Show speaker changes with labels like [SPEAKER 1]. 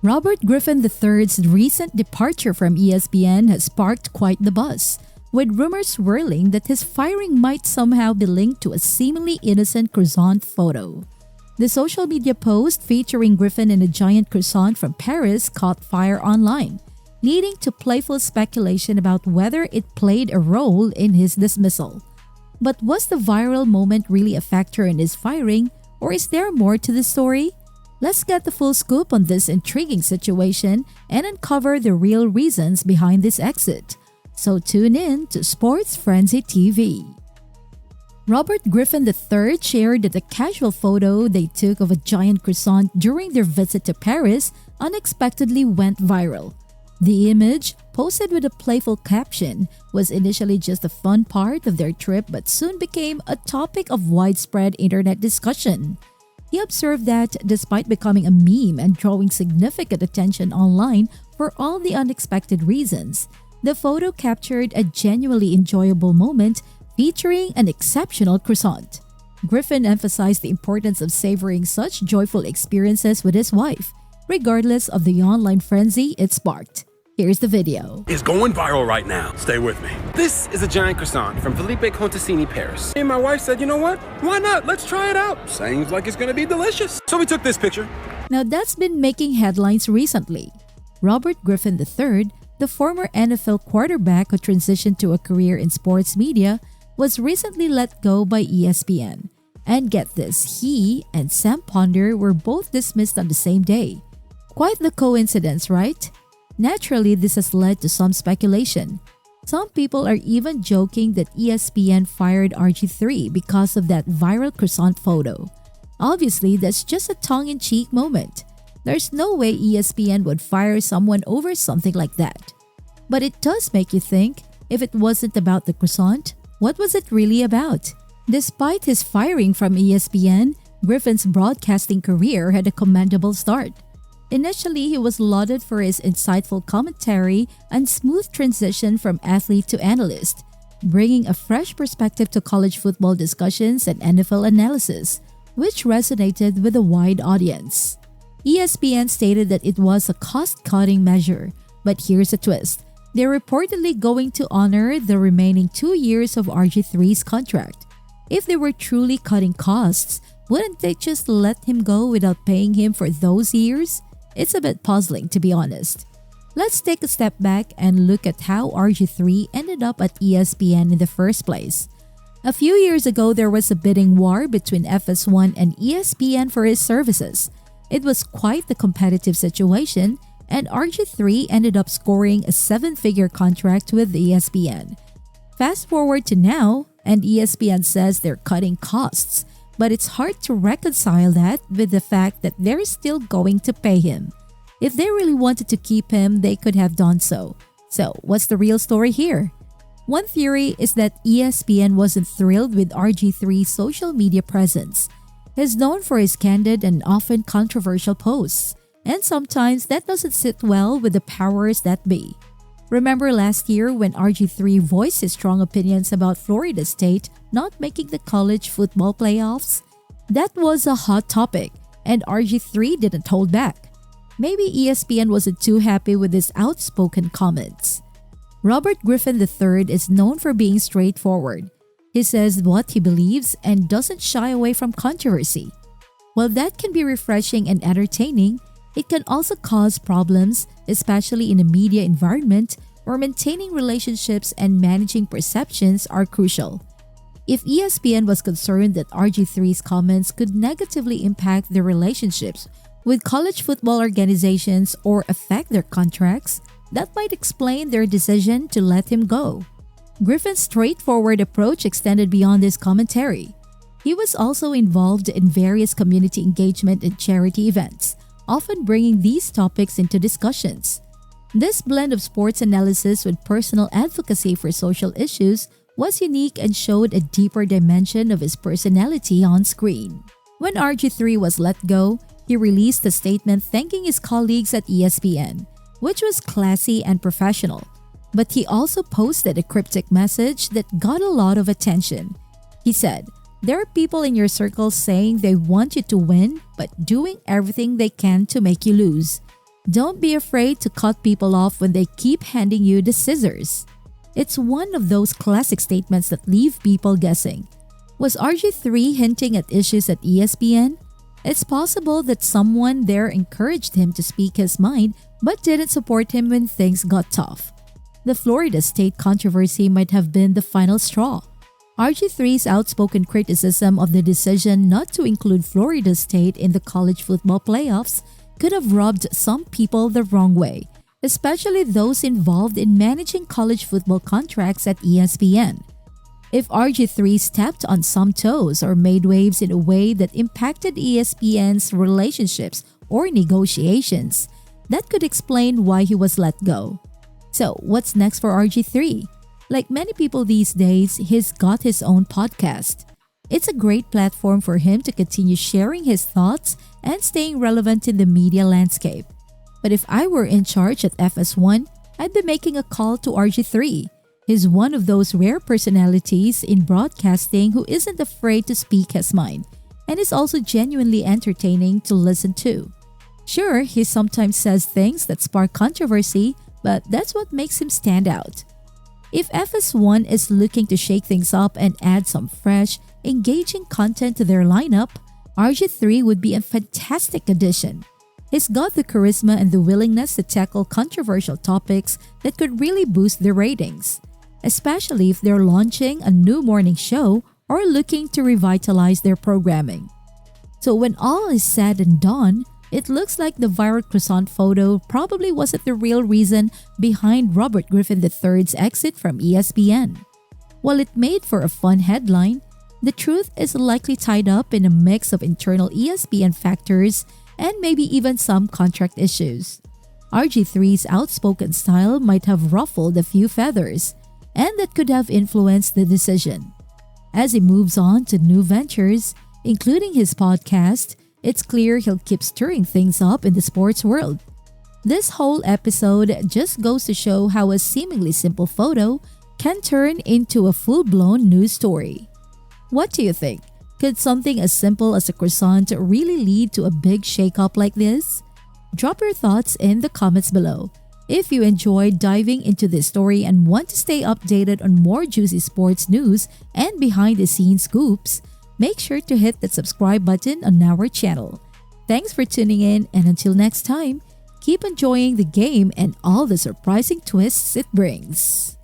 [SPEAKER 1] Robert Griffin III's recent departure from ESPN has sparked quite the buzz, with rumors swirling that his firing might somehow be linked to a seemingly innocent croissant photo. The social media post featuring Griffin in a giant croissant from Paris caught fire online, leading to playful speculation about whether it played a role in his dismissal. But was the viral moment really a factor in his firing, or is there more to the story? Let's get the full scoop on this intriguing situation and uncover the real reasons behind this exit. So tune in to Sports Frenzy TV. Robert Griffin III shared that a casual photo they took of a giant croissant during their visit to Paris unexpectedly went viral. The image, posted with a playful caption, was initially just a fun part of their trip but soon became a topic of widespread internet discussion. He observed that despite becoming a meme and drawing significant attention online for all the unexpected reasons, the photo captured a genuinely enjoyable moment featuring an exceptional croissant. Griffin emphasized the importance of savoring such joyful experiences with his wife, regardless of the online frenzy it sparked. Here's the video.
[SPEAKER 2] It's going viral right now. Stay with me.
[SPEAKER 3] This is a giant croissant from Philippe Contassini, Paris. And my wife said, you know what? Why not? Let's try it out. Seems like it's gonna be delicious. So we took this picture.
[SPEAKER 1] Now that's been making headlines recently. Robert Griffin III, the former NFL quarterback who transitioned to a career in sports media, was recently let go by ESPN. And get this, he and Sam Ponder were both dismissed on the same day. Quite the coincidence, right? Naturally, this has led to some speculation. Some people are even joking that ESPN fired RG3 because of that viral croissant photo. Obviously, that's just a tongue-in-cheek moment. There's no way ESPN would fire someone over something like that. But it does make you think, if it wasn't about the croissant, what was it really about? Despite his firing from ESPN, Griffin's broadcasting career had a commendable start. Initially, he was lauded for his insightful commentary and smooth transition from athlete to analyst, bringing a fresh perspective to college football discussions and NFL analysis, which resonated with a wide audience. ESPN stated that it was a cost-cutting measure, but here's a twist. They're reportedly going to honor the remaining 2 years of RG3's contract. If they were truly cutting costs, wouldn't they just let him go without paying him for those years? It's a bit puzzling, to be honest. Let's take a step back and look at how RG3 ended up at ESPN in the first place. A few years ago, there was a bidding war between FS1 and ESPN for his services. It was quite the competitive situation, and RG3 ended up scoring a 7-figure contract with ESPN. Fast forward to now, and ESPN says they're cutting costs, but it's hard to reconcile that with the fact that they're still going to pay him. If they really wanted to keep him, they could have done so. So, what's the real story here? One theory is that ESPN wasn't thrilled with RG3's social media presence. He's known for his candid and often controversial posts, and sometimes that doesn't sit well with the powers that be. Remember last year when RG3 voiced his strong opinions about Florida State not making the college football playoffs? That was a hot topic, and RG3 didn't hold back. Maybe ESPN wasn't too happy with his outspoken comments. Robert Griffin III is known for being straightforward. He says what he believes and doesn't shy away from controversy. While that can be refreshing and entertaining, it can also cause problems, especially in a media environment where maintaining relationships and managing perceptions are crucial. If ESPN was concerned that RG3's comments could negatively impact their relationships with college football organizations or affect their contracts, that might explain their decision to let him go. Griffin's straightforward approach extended beyond his commentary. He was also involved in various community engagement and charity events, often bringing these topics into discussions. This blend of sports analysis with personal advocacy for social issues was unique and showed a deeper dimension of his personality on screen. When RG3 was let go, he released a statement thanking his colleagues at ESPN, which was classy and professional. But he also posted a cryptic message that got a lot of attention. He said, "There are people in your circle saying they want you to win, but doing everything they can to make you lose. Don't be afraid to cut people off when they keep handing you the scissors. It's one of those classic statements that leave people guessing. Was RG3 hinting at issues at ESPN? It's possible that someone there encouraged him to speak his mind but didn't support him when things got tough. The Florida State controversy might have been the final straw. RG3's outspoken criticism of the decision not to include Florida State in the college football playoffs could have rubbed some people the wrong way, especially those involved in managing college football contracts at ESPN. If RG3 stepped on some toes or made waves in a way that impacted ESPN's relationships or negotiations, that could explain why he was let go. So, what's next for RG3? Like many people these days, he's got his own podcast. It's a great platform for him to continue sharing his thoughts and staying relevant in the media landscape. But if I were in charge at FS1, I'd be making a call to RG3. He's one of those rare personalities in broadcasting who isn't afraid to speak his mind, and is also genuinely entertaining to listen to. Sure, he sometimes says things that spark controversy, but that's what makes him stand out. If FS1 is looking to shake things up and add some fresh, engaging content to their lineup, RG3 would be a fantastic addition. He's got the charisma and the willingness to tackle controversial topics that could really boost their ratings, especially if they're launching a new morning show or looking to revitalize their programming. So when all is said and done, it looks like the viral Croissant photo probably wasn't the real reason behind Robert Griffin III's exit from ESPN. While it made for a fun headline, the truth is likely tied up in a mix of internal ESPN factors and maybe even some contract issues. RG3's outspoken style might have ruffled a few feathers, and that could have influenced the decision. As he moves on to new ventures, including his podcast, it's clear he'll keep stirring things up in the sports world. This whole episode just goes to show how a seemingly simple photo can turn into a full-blown news story. What do you think? Could something as simple as a croissant really lead to a big shakeup like this? Drop your thoughts in the comments below. If you enjoyed diving into this story and want to stay updated on more juicy sports news and behind-the-scenes scoops, make sure to hit that subscribe button on our channel. Thanks for tuning in, and until next time, keep enjoying the game and all the surprising twists it brings.